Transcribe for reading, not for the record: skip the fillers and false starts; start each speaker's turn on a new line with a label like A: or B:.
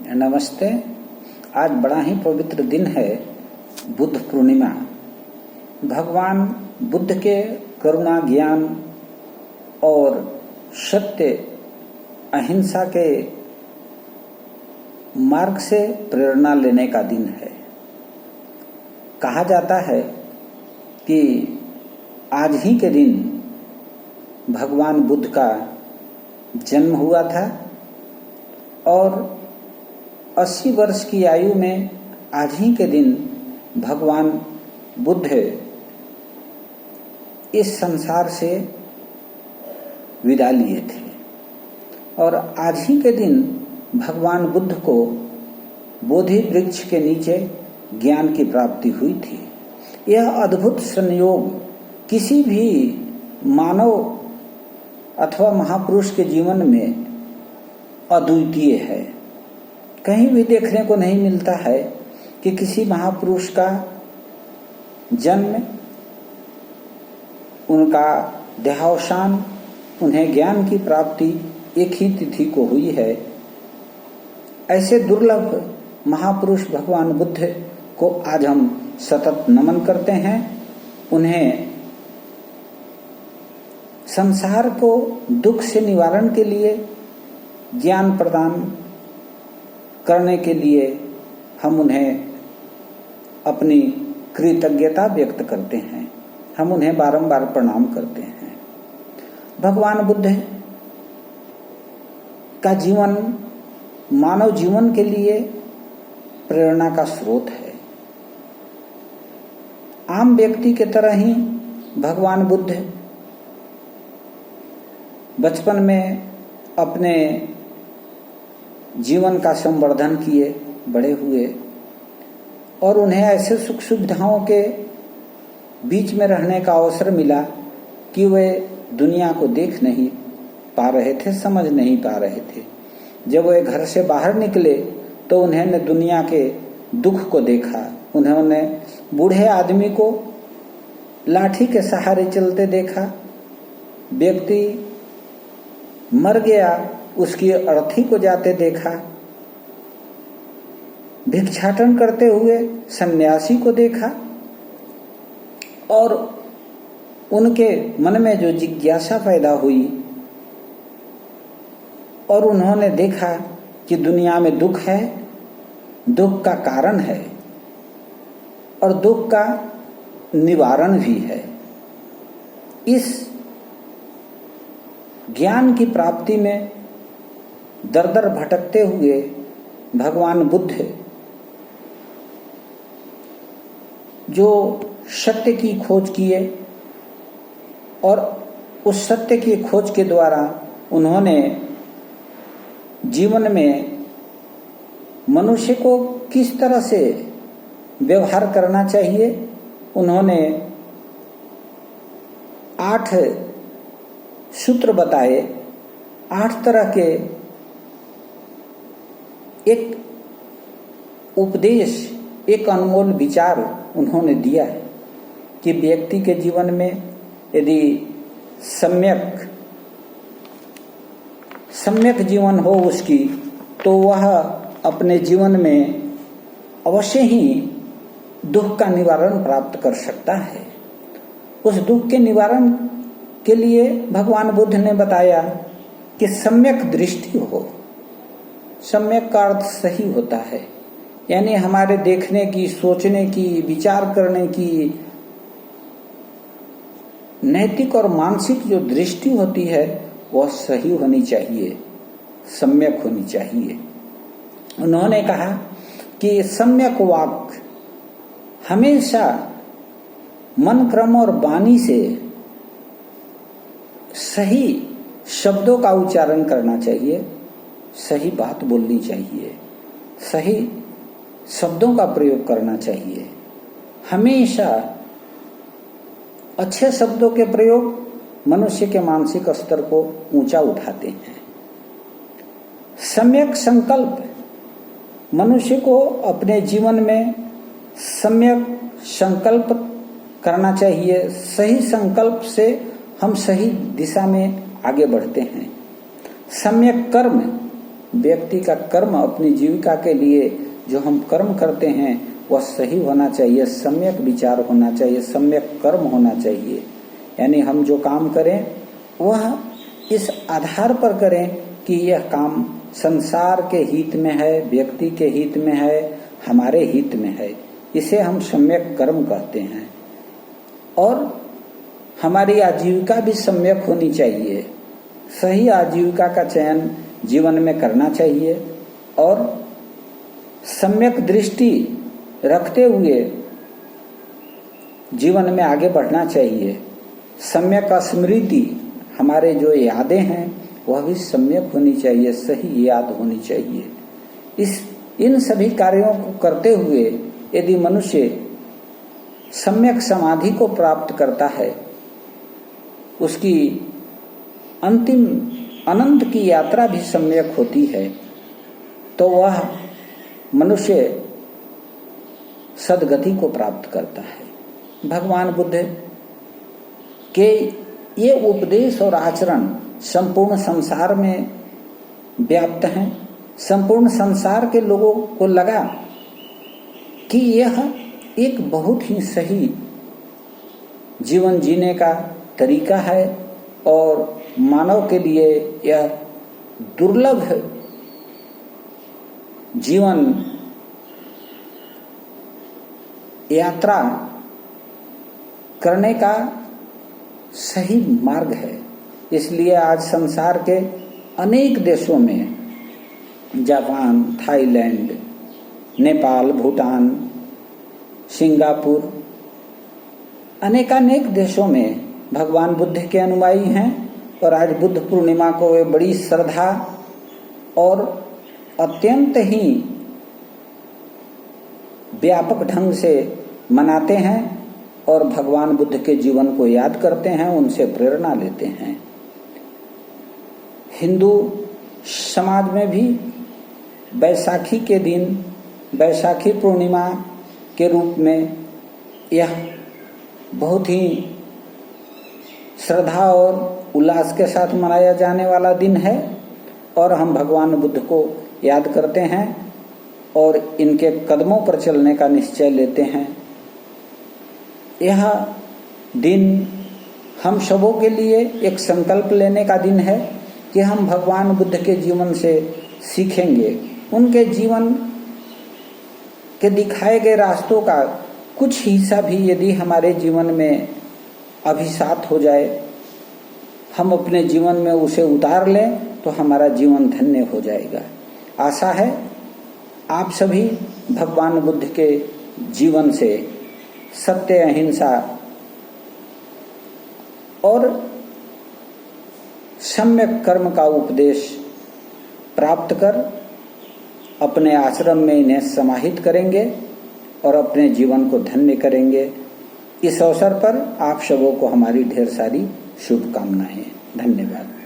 A: नमस्ते। आज बड़ा ही पवित्र दिन है, बुद्ध पूर्णिमा। भगवान बुद्ध के करुणा, ज्ञान और सत्य, अहिंसा के मार्ग से प्रेरणा लेने का दिन है। कहा जाता है कि आज ही के दिन भगवान बुद्ध का जन्म हुआ था और 80 वर्ष की आयु में आज ही के दिन भगवान बुद्ध इस संसार से विदा लिए थे। और आज ही के दिन भगवान बुद्ध को बोधि वृक्ष के नीचे ज्ञान की प्राप्ति हुई थी। यह अद्भुत संयोग किसी भी मानव अथवा महापुरुष के जीवन में अद्वितीय है। कहीं भी देखने को नहीं मिलता है कि किसी महापुरुष का जन्म, उनका देहावसान, उन्हें ज्ञान की प्राप्ति एक ही तिथि को हुई है। ऐसे दुर्लभ महापुरुष भगवान बुद्ध को आज हम सतत नमन करते हैं। उन्हें संसार को दुख से निवारण के लिए, ज्ञान प्रदान करने के लिए हम उन्हें अपनी कृतज्ञता व्यक्त करते हैं। हम उन्हें बारंबार प्रणाम करते हैं। भगवान बुद्ध का जीवन मानव जीवन के लिए प्रेरणा का स्रोत है। आम व्यक्ति के तरह ही भगवान बुद्ध बचपन में अपने जीवन का संवर्धन किए, बड़े हुए और उन्हें ऐसे सुख सुविधाओं के बीच में रहने का अवसर मिला कि वे दुनिया को देख नहीं पा रहे थे, समझ नहीं पा रहे थे। जब वे घर से बाहर निकले तो उन्होंने दुनिया के दुख को देखा। उन्होंने बूढ़े आदमी को लाठी के सहारे चलते देखा। व्यक्ति मर गया, उसकी अर्थी को जाते देखा। भिक्षाटन करते हुए सन्यासी को देखा और उनके मन में जो जिज्ञासा पैदा हुई और उन्होंने देखा कि दुनिया में दुख है, दुख का कारण है और दुख का निवारण भी है। इस ज्ञान की प्राप्ति में दर दर भटकते हुए भगवान बुद्ध जो सत्य की खोज किए और उस सत्य की खोज के द्वारा उन्होंने जीवन में मनुष्य को किस तरह से व्यवहार करना चाहिए, उन्होंने 8 सूत्र बताए। 8 तरह के एक उपदेश, एक अनमोल विचार उन्होंने दिया है कि व्यक्ति के जीवन में यदि सम्यक जीवन हो उसकी, तो वह अपने जीवन में अवश्य ही दुख का निवारण प्राप्त कर सकता है। उस दुख के निवारण के लिए भगवान बुद्ध ने बताया कि सम्यक दृष्टि हो। सम्यक का अर्थ सही होता है, यानी हमारे देखने की, सोचने की, विचार करने की नैतिक और मानसिक जो दृष्टि होती है वह सही होनी चाहिए, सम्यक होनी चाहिए। उन्होंने कहा कि सम्यक वाक् हमेशा मन, क्रम और वाणी से सही शब्दों का उच्चारण करना चाहिए, सही बात बोलनी चाहिए, सही शब्दों का प्रयोग करना चाहिए। हमेशा अच्छे शब्दों के प्रयोग मनुष्य के मानसिक स्तर को ऊंचा उठाते हैं। सम्यक संकल्प मनुष्य को अपने जीवन में सम्यक संकल्प करना चाहिए। सही संकल्प से हम सही दिशा में आगे बढ़ते हैं। सम्यक कर्म व्यक्ति का कर्म, अपनी जीविका के लिए जो हम कर्म करते हैं वह सही होना चाहिए, सम्यक विचार होना चाहिए, सम्यक कर्म होना चाहिए। यानी हम जो काम करें वह इस आधार पर करें कि यह काम संसार के हित में है, व्यक्ति के हित में है, हमारे हित में है। इसे हम सम्यक कर्म कहते हैं। और हमारी आजीविका भी सम्यक होनी चाहिए। सही आजीविका का चयन जीवन में करना चाहिए और सम्यक दृष्टि रखते हुए जीवन में आगे बढ़ना चाहिए। सम्यक स्मृति, हमारे जो यादें हैं वह भी सम्यक होनी चाहिए, सही याद होनी चाहिए। इन सभी कार्यों को करते हुए यदि मनुष्य सम्यक समाधि को प्राप्त करता है, उसकी अंतिम अनंत की यात्रा भी सम्यक होती है, तो वह मनुष्य सद्गति को प्राप्त करता है। भगवान बुद्ध के ये उपदेश और आचरण संपूर्ण संसार में व्याप्त हैं। संपूर्ण संसार के लोगों को लगा कि यह एक बहुत ही सही जीवन जीने का तरीका है और मानव के लिए यह दुर्लभ जीवन यात्रा करने का सही मार्ग है। इसलिए आज संसार के अनेक देशों में, Japan, Thailand, Nepal, Bhutan, Singapore, अनेकानेक देशों में भगवान बुद्ध के अनुयायी हैं और आज बुद्ध पूर्णिमा को वे बड़ी श्रद्धा और अत्यंत ही व्यापक ढंग से मनाते हैं और भगवान बुद्ध के जीवन को याद करते हैं, उनसे प्रेरणा लेते हैं। हिंदू समाज में भी बैसाखी के दिन, बैसाखी पूर्णिमा के रूप में यह बहुत ही श्रद्धा और उल्लास के साथ मनाया जाने वाला दिन है और हम भगवान बुद्ध को याद करते हैं और इनके कदमों पर चलने का निश्चय लेते हैं। यह दिन हम सबों के लिए एक संकल्प लेने का दिन है कि हम भगवान बुद्ध के जीवन से सीखेंगे। उनके जीवन के दिखाए गए रास्तों का कुछ हिस्सा भी यदि हमारे जीवन में अभिसात हो जाए, हम अपने जीवन में उसे उतार लें तो हमारा जीवन धन्य हो जाएगा। आशा है आप सभी भगवान बुद्ध के जीवन से सत्य, अहिंसा और सम्यक कर्म का उपदेश प्राप्त कर अपने आश्रम में इन्हें समाहित करेंगे और अपने जीवन को धन्य करेंगे। इस अवसर पर आप सबों को हमारी ढेर सारी शुभकामनाएं। धन्यवाद।